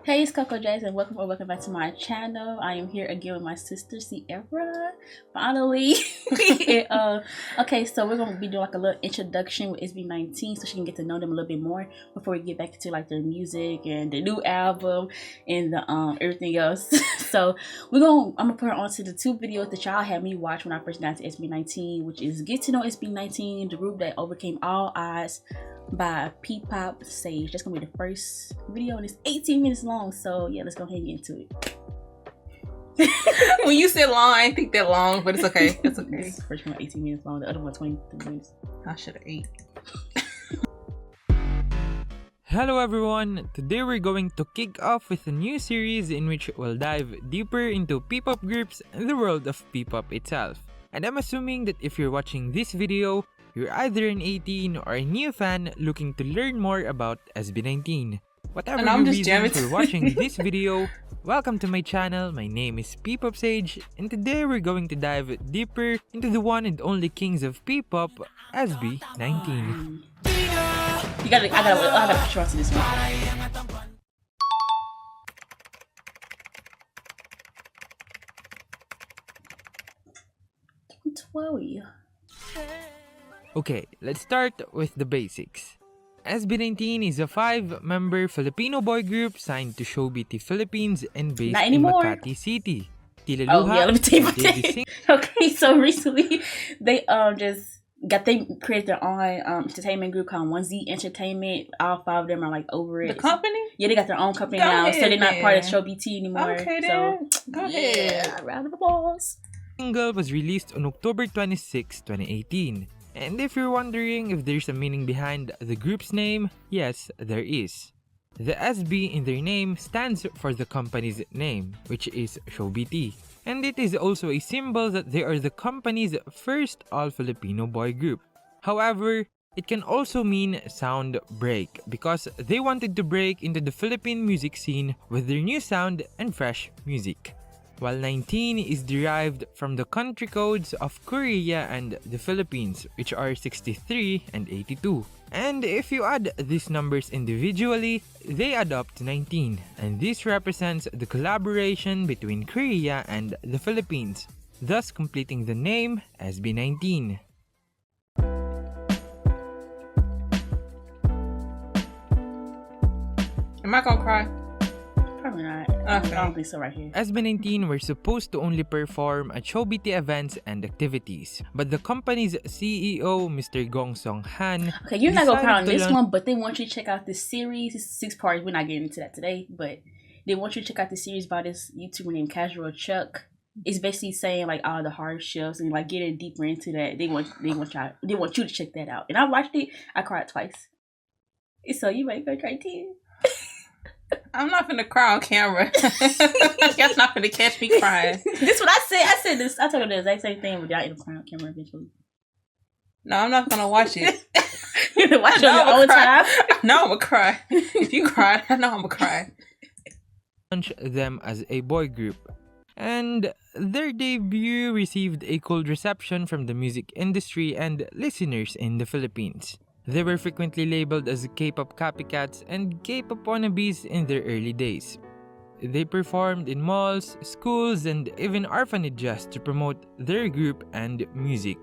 Hey, it's Coco Jason. Welcome back to my channel. I am here again with my sister Sierra. Finally. Okay, so we're gonna be doing like a little introduction with SB19 so she can get to know them a little bit more before we get back into like their music and the new album and the everything else. So I'm gonna put her onto the two videos that y'all had me watch when I first got to SB19, which is Get to Know SB19, the group that overcame all odds, by P-Pop Sage. That's gonna be the first video and it's 18 minutes long, so yeah, let's go ahead and get into it. When you said long, I didn't think that long, but it's okay. It's okay. This first one 18 minutes long, the other one 23 minutes. I should have ate. Hello everyone! Today we're going to kick off with a new series in which we'll dive deeper into P-pop groups and the world of P-pop itself. And I'm assuming that if you're watching this video, you're either an 18 or a new fan looking to learn more about SB19. Whatever your reason for watching this video, welcome to my channel. My name is P-pop Sage, and today we're going to dive deeper into the one and only kings of P-pop, SB19. I gotta put you onto this one. 12. Okay, let's start with the basics. SB19 is a 5-member Filipino boy group signed to Showbiz Philippines and based in Makati City. Let me tell you about that. Okay, so recently they created their own entertainment group called 1Z Entertainment. All 5 of them are like over it. The company? Yeah, they got their own company now, so they're not part of Showbiz anymore. Okay, then. So, go ahead. Round of applause. Single was released on October 26, 2018. And if you're wondering if there's a meaning behind the group's name, yes, there is. The SB in their name stands for the company's name, which is Showbiz. And it is also a symbol that they are the company's first all-Filipino boy group. However, it can also mean sound break because they wanted to break into the Philippine music scene with their new sound and fresh music. While 19 is derived from the country codes of Korea and the Philippines, which are 63 and 82. And if you add these numbers individually, they add up to 19, and this represents the collaboration between Korea and the Philippines, thus completing the name SB19. Am I gonna cry? Probably not. Okay. I don't think so right here. SB19 were supposed to only perform at Showbiz events and activities, but the company's CEO, Mr. Gong Song Han, okay, you're not gonna cry on this one, but they want you to check out this series. It's 6 parts. We're not getting into that today, but they want you to check out this series by this YouTuber named Casual Chuck. It's basically saying like all the hardships and like getting deeper into that. They want you to check that out. And I watched it. I cried twice. So you might go cry too. I'm not gonna cry on camera. Y'all not gonna catch me crying. This is what I said. I said this. I told her the exact same thing, but y'all end up crying on camera eventually. No, I'm not gonna watch it. You're gonna watch it on your own time? No, I'm gonna cry. If you cry, I know I'm gonna cry. Launched them as a boy group, and their debut received a cold reception from the music industry and listeners in the Philippines. They were frequently labeled as K-pop copycats and K-pop wannabes in their early days. They performed in malls, schools, and even orphanages to promote their group and music.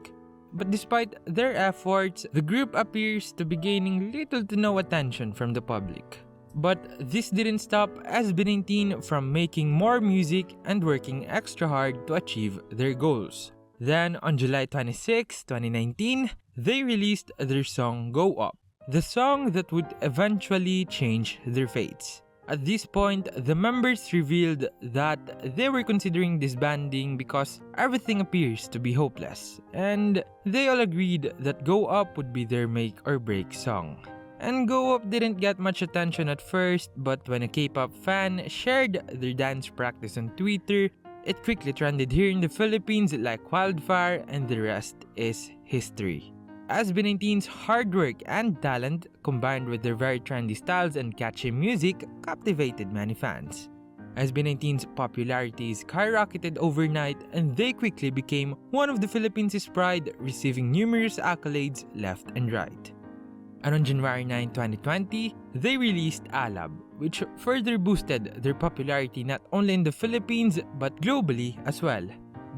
But despite their efforts, the group appears to be gaining little to no attention from the public. But this didn't stop SB19 from making more music and working extra hard to achieve their goals. Then, on July 26, 2019, they released their song Go Up, the song that would eventually change their fates. At this point, the members revealed that they were considering disbanding because everything appears to be hopeless, and they all agreed that Go Up would be their make or break song. And Go Up didn't get much attention at first, but when a K-pop fan shared their dance practice on Twitter, it quickly trended here in the Philippines like wildfire, and the rest is history. SB19's hard work and talent, combined with their very trendy styles and catchy music, captivated many fans. SB19's popularity skyrocketed overnight, and they quickly became one of the Philippines' pride, receiving numerous accolades left and right. And on January 9, 2020, they released Alab, which further boosted their popularity not only in the Philippines but globally as well.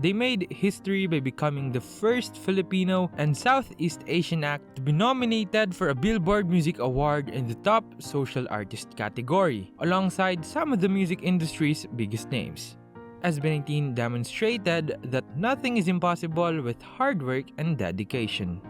They made history by becoming the first Filipino and Southeast Asian act to be nominated for a Billboard Music Award in the top social artist category, alongside some of the music industry's biggest names. SB19 demonstrated that nothing is impossible with hard work and dedication.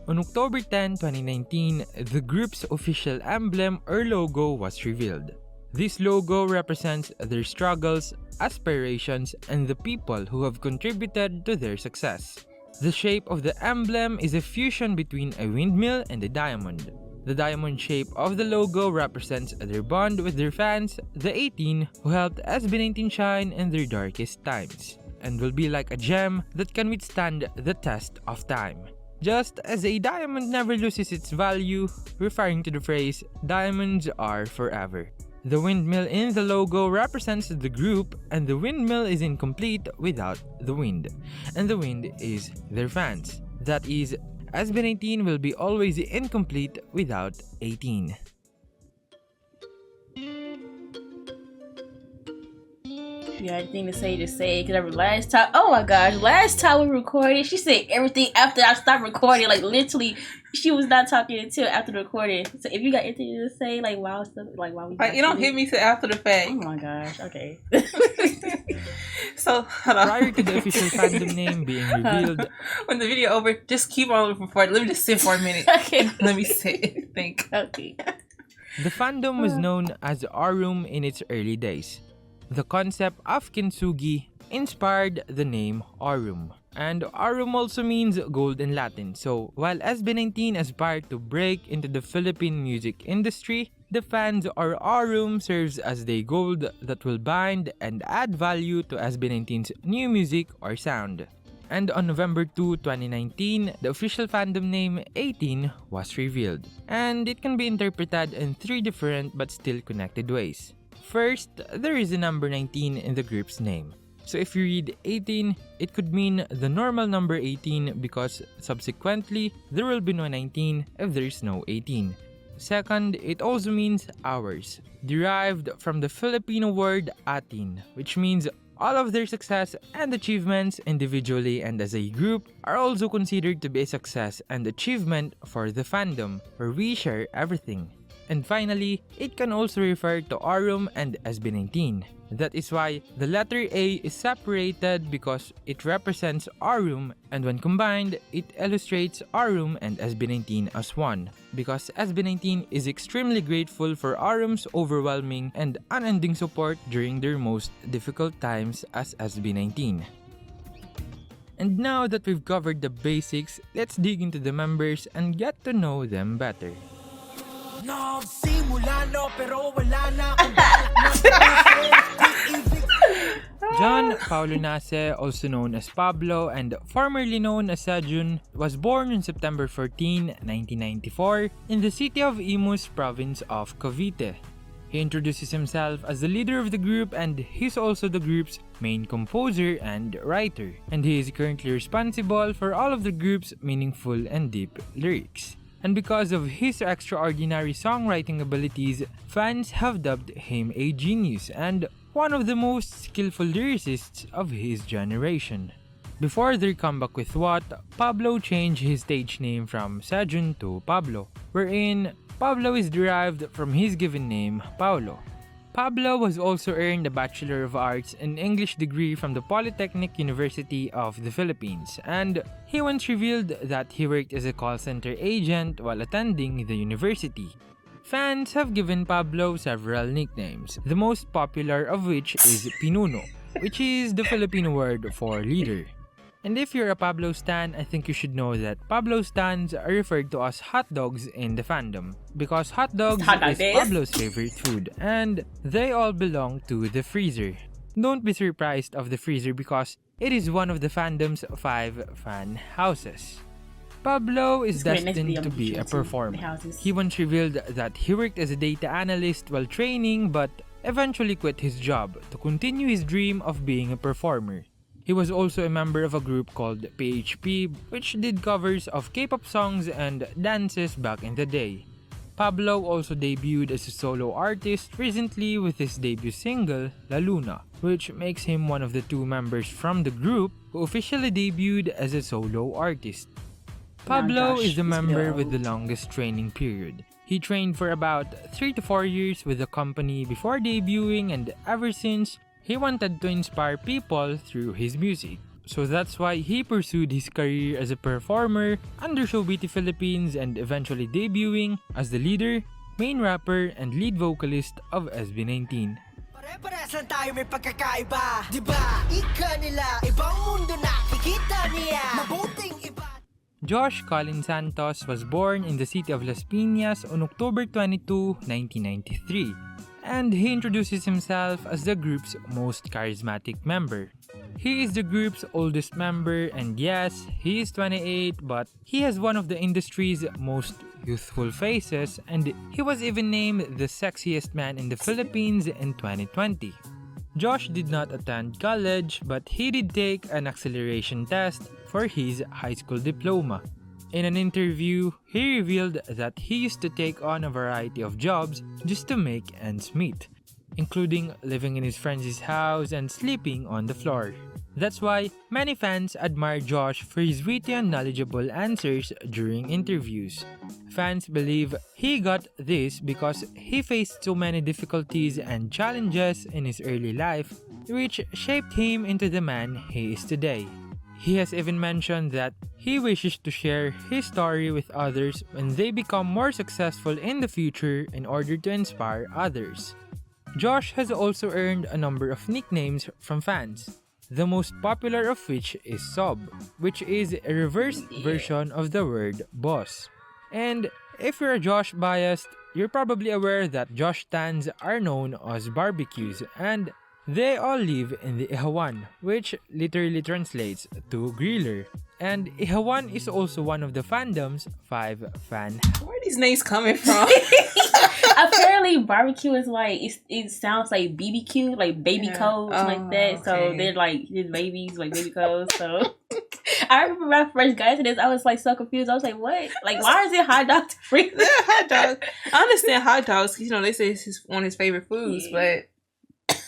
On October 10, 2019, the group's official emblem or logo was revealed. This logo represents their struggles, aspirations, and the people who have contributed to their success. The shape of the emblem is a fusion between a windmill and a diamond. The diamond shape of the logo represents their bond with their fans, the 18, who helped SB19 shine in their darkest times, and will be like a gem that can withstand the test of time. Just as a diamond never loses its value, referring to the phrase, diamonds are forever. The windmill in the logo represents the group, and the windmill is incomplete without the wind. And the wind is their fans. That is, SB19 will be always incomplete without 18. If you had anything to say, just say it. Because last time we recorded, she said everything after I stopped recording. Like, literally, she was not talking until after the recording. So if you got anything to say, like, wow, stuff, like, why we... you don't hit me till after the fact. Oh my gosh, okay. So, hold on. Prior to the official fandom name being revealed, when the video over, just keep on looking for it. Let me just sit for a minute. Okay. Let me sit. Think. Okay. the fandom was known as Arum in its early days. The concept of kintsugi inspired the name Aurum. And Aurum also means gold in Latin. So while SB19 aspired to break into the Philippine music industry, the fans or Aurum serves as the gold that will bind and add value to SB19's new music or sound. And on November 2, 2019, the official fandom name 18 was revealed. And it can be interpreted in three different but still connected ways. First, there is a number 19 in the group's name. So if you read 18, it could mean the normal number 18 because subsequently, there will be no 19 if there is no 18. Second, it also means hours, derived from the Filipino word atin, which means all of their success and achievements individually and as a group are also considered to be a success and achievement for the fandom, where we share everything. And finally, it can also refer to Aurum and SB19. That is why the letter A is separated because it represents Aurum, and when combined, it illustrates Aurum and SB19 as one. Because SB19 is extremely grateful for Aurum's overwhelming and unending support during their most difficult times as SB19. And now that we've covered the basics, let's dig into the members and get to know them better. John Paulo Nace, also known as Pablo and formerly known as Sejun, was born on September 14, 1994 in the city of Imus, province of Cavite. He introduces himself as the leader of the group and he's also the group's main composer and writer. And he is currently responsible for all of the group's meaningful and deep lyrics. And because of his extraordinary songwriting abilities, fans have dubbed him a genius and one of the most skillful lyricists of his generation. Before their comeback with What, Pablo changed his stage name from Sejun to Pablo, wherein Pablo is derived from his given name, Paulo. Pablo has also earned a Bachelor of Arts in English degree from the Polytechnic University of the Philippines, and he once revealed that he worked as a call center agent while attending the university. Fans have given Pablo several nicknames, the most popular of which is Pinuno, which is the Filipino word for leader. And if you're a Pablo stan, I think you should know that Pablo stans are referred to as hot dogs in the fandom, because hot dogs is Pablo's favorite food, and they all belong to the freezer. Don't be surprised of the freezer because it is one of the fandom's 5 fan houses. Pablo is destined to be a performer. He once revealed that he worked as a data analyst while training but eventually quit his job to continue his dream of being a performer. He was also a member of a group called PHP, which did covers of K-pop songs and dances back in the day. Pablo also debuted as a solo artist recently with his debut single, La Luna, which makes him one of the 2 members from the group who officially debuted as a solo artist. Pablo is the member with the longest training period. He trained for about 3 to 4 years with the company before debuting, and ever since, he wanted to inspire people through his music. So that's why he pursued his career as a performer under Showbiz Philippines and eventually debuting as the leader, main rapper, and lead vocalist of SB19. Pare-parehas lang tayo may pagkakaiba, diba? Ika nila, ibang mundo na kikita niya, mabuting iba. Josh Colin Santos was born in the city of Las Piñas on October 22, 1993, and he introduces himself as the group's most charismatic member. He is the group's oldest member, and yes, he is 28, but he has one of the industry's most youthful faces, and he was even named the sexiest man in the Philippines in 2020. Josh did not attend college, but he did take an acceleration test for his high school diploma. In an interview, he revealed that he used to take on a variety of jobs just to make ends meet, including living in his friend's house and sleeping on the floor. That's why many fans admire Josh for his witty and knowledgeable answers during interviews. Fans believe he got this because he faced so many difficulties and challenges in his early life, which shaped him into the man he is today. He has even mentioned that he wishes to share his story with others when they become more successful in the future in order to inspire others. Josh has also earned a number of nicknames from fans, the most popular of which is Sob, which is a reversed version of the word boss. And if you're a Josh biased, you're probably aware that Josh stands are known as barbecues, and they all live in the Ihawan, which literally translates to griller. And Ihawan is also one of the fandom's 5 fan. Where are these names coming from? Apparently, barbecue is like it sounds like BBQ, like baby codes, like that. So they're like his babies, like baby codes. So I remember when I first got into this, I was like so confused. I was like, "What? Like, why is it hot dogs free?" They're hot dogs. I understand hot dogs. You know, they say it's one of his favorite foods, but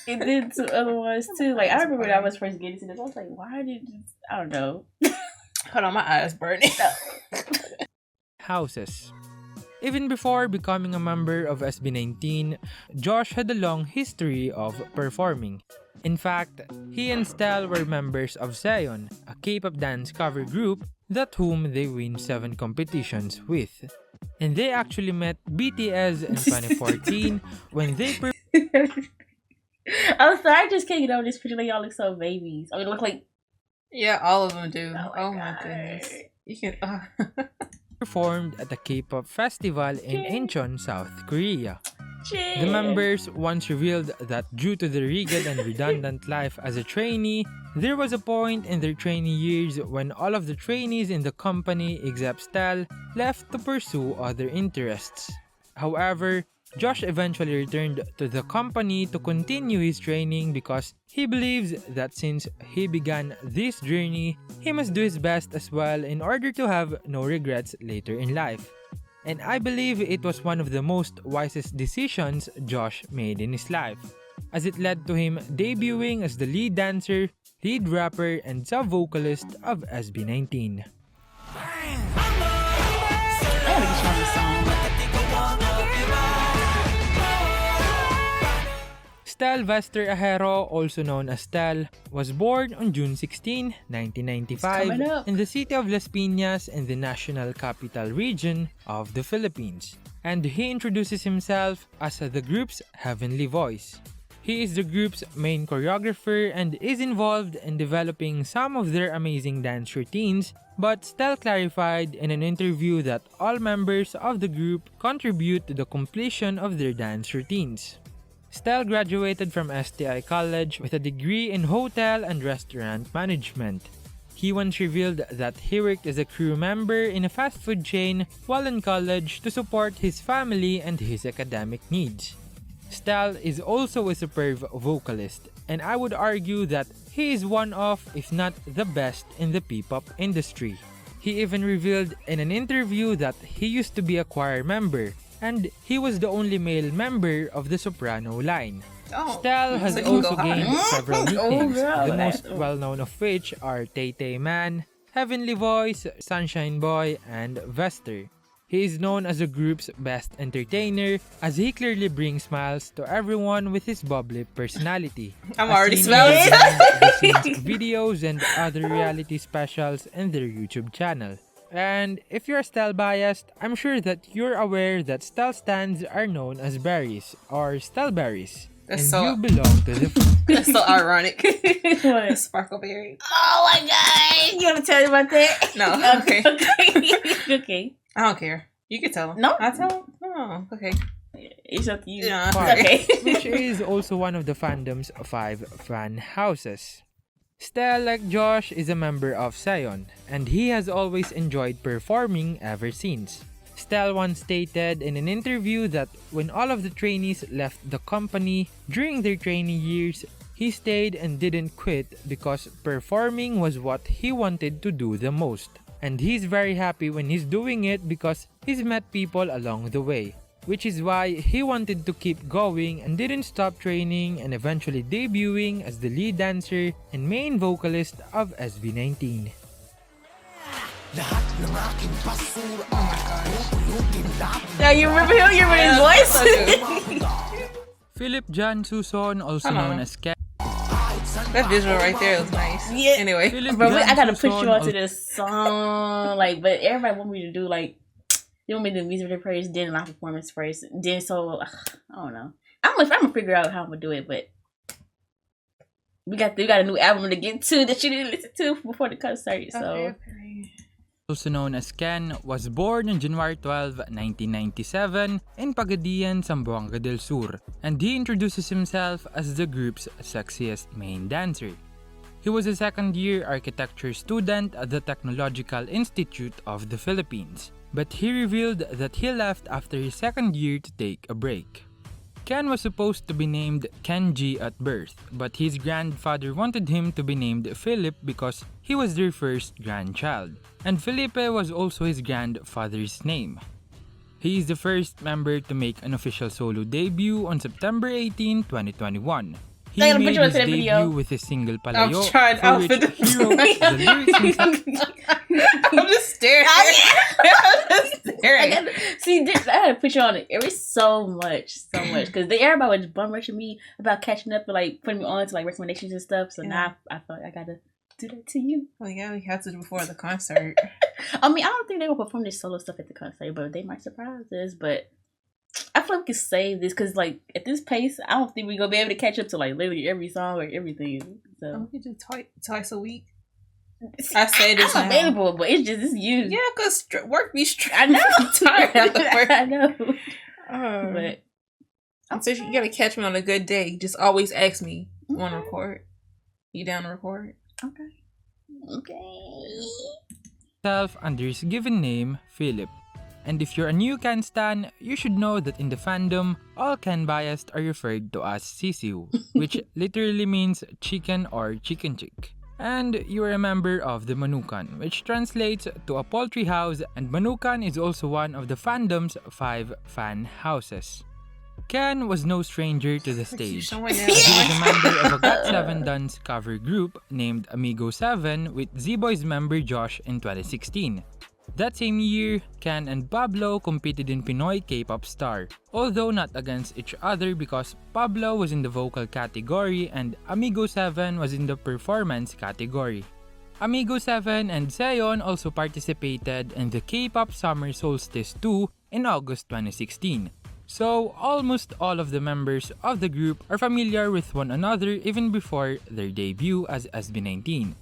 it did some other ones too. Like I remember when I was first getting into this, I was like, "Why did this?" I don't know. Hold on, my eyes burning. Houses. Even before becoming a member of SB19, Josh had a long history of performing. In fact, he and Stell were members of Seon, a K-pop dance cover group that whom they win 7 competitions with. And they actually met BTS in 2014 when they I'm sorry, I just can't get over this picture. Like y'all look so babies. I mean, look like yeah, all of them do. Oh my God. goodness, you can. performed at a K-pop festival in Incheon, South Korea. shit. The members once revealed that due to the rigid and redundant life as a trainee, there was a point in their trainee years when all of the trainees in the company except Stell left to pursue other interests. However, Josh eventually returned to the company to continue his training because he believes that since he began this journey, he must do his best as well in order to have no regrets later in life. And I believe it was one of the most wisest decisions Josh made in his life, as it led to him debuting as the lead dancer, lead rapper, and sub-vocalist of SB19. Stell Vester Ajero, also known as Stell, was born on June 16, 1995 in the city of Las Piñas in the National Capital Region of the Philippines, and he introduces himself as the group's heavenly voice. He is the group's main choreographer and is involved in developing some of their amazing dance routines, but Stell clarified in an interview that all members of the group contribute to the completion of their dance routines. Stell graduated from STI College with a degree in hotel and restaurant management. He once revealed that he worked as a crew member in a fast food chain while in college to support his family and his academic needs. Stell is also a superb vocalist, and I would argue that he is one of, if not the best, in the P-pop industry. He even revealed in an interview that he used to be a choir member, and he was the only male member of the soprano line. Stell has also gained several nicknames, the most well-known of which are Tay Tay Man, Heavenly Voice, Sunshine Boy, and Vester. He is known as the group's best entertainer as he clearly brings smiles to everyone with his bubbly personality. I'm already smelling it. Videos and other reality specials in their YouTube channel. And if you're Stell biased, I'm sure that you're aware that Stell stands are known as berries or Stellberries. And you belong to the... That's so ironic. What? Sparkleberry. Oh my god! You want to tell me about that? No. Okay. Okay. I don't care. You can tell him. No. I'll tell him. Oh, okay. It's up to you. Yeah. Okay. Which is also one of the fandom's 5 fan houses. Stell, like Josh, is a member of Sion, and he has always enjoyed performing ever since. Stell once stated in an interview that when all of the trainees left the company during their trainee years, he stayed and didn't quit because performing was what he wanted to do the most. And he's very happy when he's doing it because he's met people along the way, which is why he wanted to keep going and didn't stop training and eventually debuting as the lead dancer and main vocalist of SB19. Now you remember him? You remember his voice? Philip John Suson, also known as Ken. That visual right there was nice. Yeah. Anyway. Bro, I gotta put you onto this song. Like, but everybody want me to do like, they want me to do music video first, then live performance first, then so I don't know. I'm gonna figure out how I'm gonna do it, but we got a new album to get to that you didn't listen to before the concert. So. Okay. Also known as Ken, was born on January 12, 1997 in Pagadian, Zamboanga del Sur, and he introduces himself as the group's sexiest main dancer. He was a second-year architecture student at the Technological Institute of the Philippines, but he revealed that he left after his second year to take a break. Ken was supposed to be named Kenji at birth, but his grandfather wanted him to be named Philip because he was their first grandchild, and Felipe was also his grandfather's name. He is the first member to make an official solo debut on September 18, 2021. He made his debut with his single Palayo, for which he wrote the lyrics himself. I'm just staring. See, I had to put you on it. It was so much, because everybody was bum rushing me about catching up and like putting me on to like recommendations and stuff. So now I feel like I gotta do that to you. Well, yeah, we have to do before the concert. I mean, I don't think they will perform this solo stuff at the concert, but they might surprise us. But I feel like we can save this because, like, at this pace, I don't think we're gonna be able to catch up to like literally every song or everything. So we can do twice a week. I say this I'm available, but it's you. Yeah, because work be I know. I'm tired after work. I know. But so you gotta catch me on a good day. Just always ask me. Want to record? You down to record? Okay. Self under his given name, Philip. And if you're a new Ken stan, you should know that in the fandom, all Ken biased are referred to as sisiu, which literally means chicken or chicken chick. And you are a member of the Manukan, which translates to a poultry house, and Manukan is also one of the fandom's 5 fan houses. Ken was no stranger to the stage. He was a member of a GOT7 dance cover group named Amigo 7 with Z-Boy's member Josh in 2016. That same year, Ken and Pablo competed in Pinoy K-pop Star, although not against each other because Pablo was in the vocal category and Amigo 7 was in the performance category. Amigo 7 and Seon also participated in the K-pop Summer Solstice 2 in August 2016. So, almost all of the members of the group are familiar with one another even before their debut as SB19.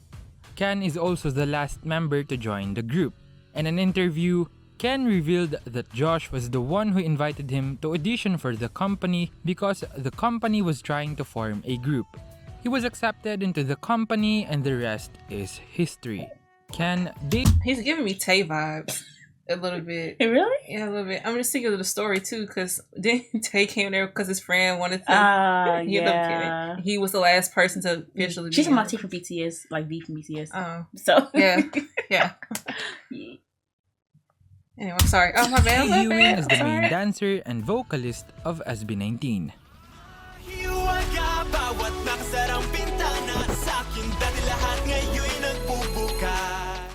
Ken is also the last member to join the group. In an interview, Ken revealed that Josh was the one who invited him to audition for the company because the company was trying to form a group. He was accepted into the company and the rest is history. Ken He's giving me Tay vibes a little bit. Really? Yeah, a little bit. I'm just thinking of the story too, because then Tay came there because his friend wanted to. Yeah. He was the last person to officially. She's my T from BTS, like V from BTS. So yeah. Anyway, I'm sorry. Oh my bad. debuting as the main dancer and vocalist of SB19. Hiwaga bawat nakasarang bintana sa akin dati lahat ngayon'y nagbubukas.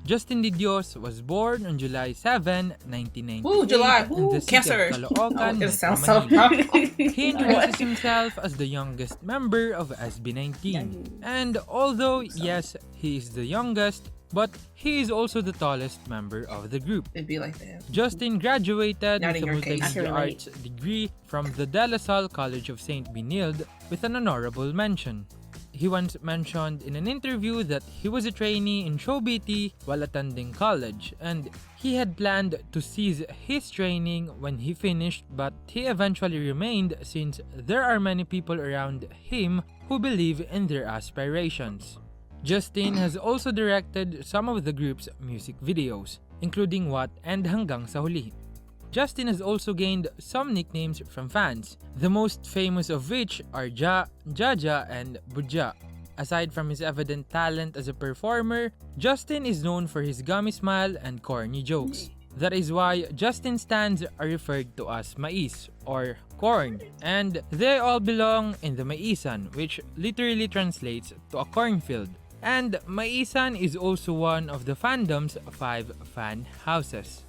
Justin De Dios was born on July 7, 1998 Ooh, July. in the city Cancer. of Caloocan, It Metro sounds so Manila. wrong. He introduces himself as the youngest member of SB19. And although, yes, he is the youngest, but he is also the tallest member of the group. It'd be like that. Justin graduated Not with in a your case. multimedia arts degree from the De La Salle College of St. Benilde with an honorable mention. He once mentioned in an interview that he was a trainee in show BT while attending college, and he had planned to cease his training when he finished, but he eventually remained since there are many people around him who believe in their aspirations. Justin has also directed some of the group's music videos, including What and Hanggang sa Huli. Justin has also gained some nicknames from fans, the most famous of which are Ja, Jaja, and Budja. Aside from his evident talent as a performer, Justin is known for his gummy smile and corny jokes. That is why Justin stands are referred to as mais or corn, and they all belong in the maisan, which literally translates to a cornfield. And maisan is also one of the Fandom's 5 fan houses.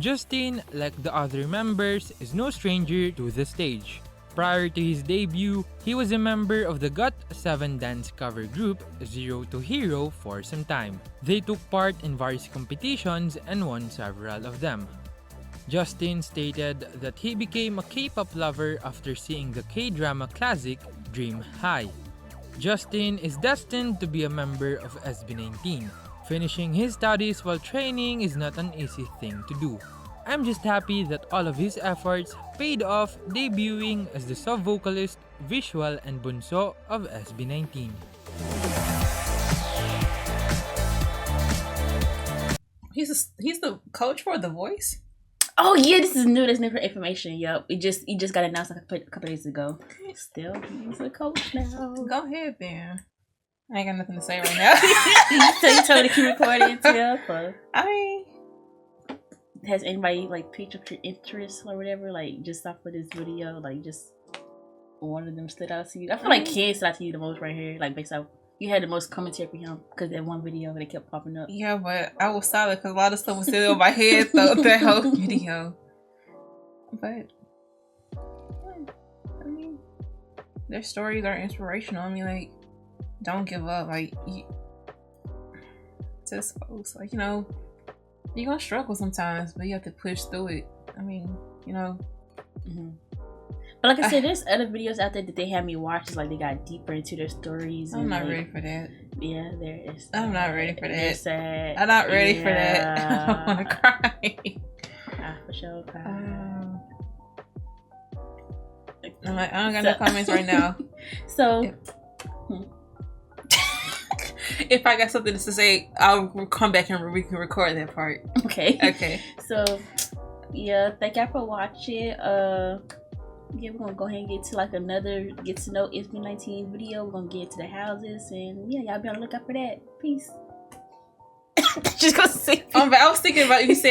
Justin, like the other members, is no stranger to the stage. Prior to his debut, he was a member of the GOT7 dance cover group Zero to Hero for some time. They took part in various competitions and won several of them. Justin stated that he became a K-pop lover after seeing the K-drama classic Dream High. Justin is destined to be a member of SB19. Finishing his studies while training is not an easy thing to do. I'm just happy that all of his efforts paid off debuting as the sub-vocalist, visual, and bunso of SB19. He's the coach for The Voice? Oh yeah, this is new. There's new information. Yup, it just got announced like a couple days ago. Still, he's a coach now. Go ahead, then. I ain't got nothing to say right now. So you told me to keep recording, Tiff? Has anybody like piqued up your interest or whatever? Like just off of this video, like just one of them stood out to you. I feel like Ken stood out to you the most right here. Like based off, you had the most commentary for him because that one video they kept popping up. Yeah, but I was silent because a lot of stuff was still in my head though that whole video. But I mean, their stories are inspirational. I mean, like, don't give up. Like, just folks, like, you know, you're gonna struggle sometimes, but you have to push through it. I mean, you know. Mm-hmm. But like I said, there's other videos out there that they had me watch. It's like they got deeper into their stories. I'm not ready for that. Yeah, there is. I'm not ready for that. Sad. I'm not ready for that. I want to cry. For sure. I'm like, I don't got no comments right now. So, if I got something to say, I'll come back and we can record that part. Okay. Okay. So, yeah, thank y'all for watching. Yeah, we're gonna go ahead and get to like another get to know SB19 video. We're gonna get to the houses, and yeah, y'all be on the lookout for that. Peace. Just gonna say. But I was thinking about you said.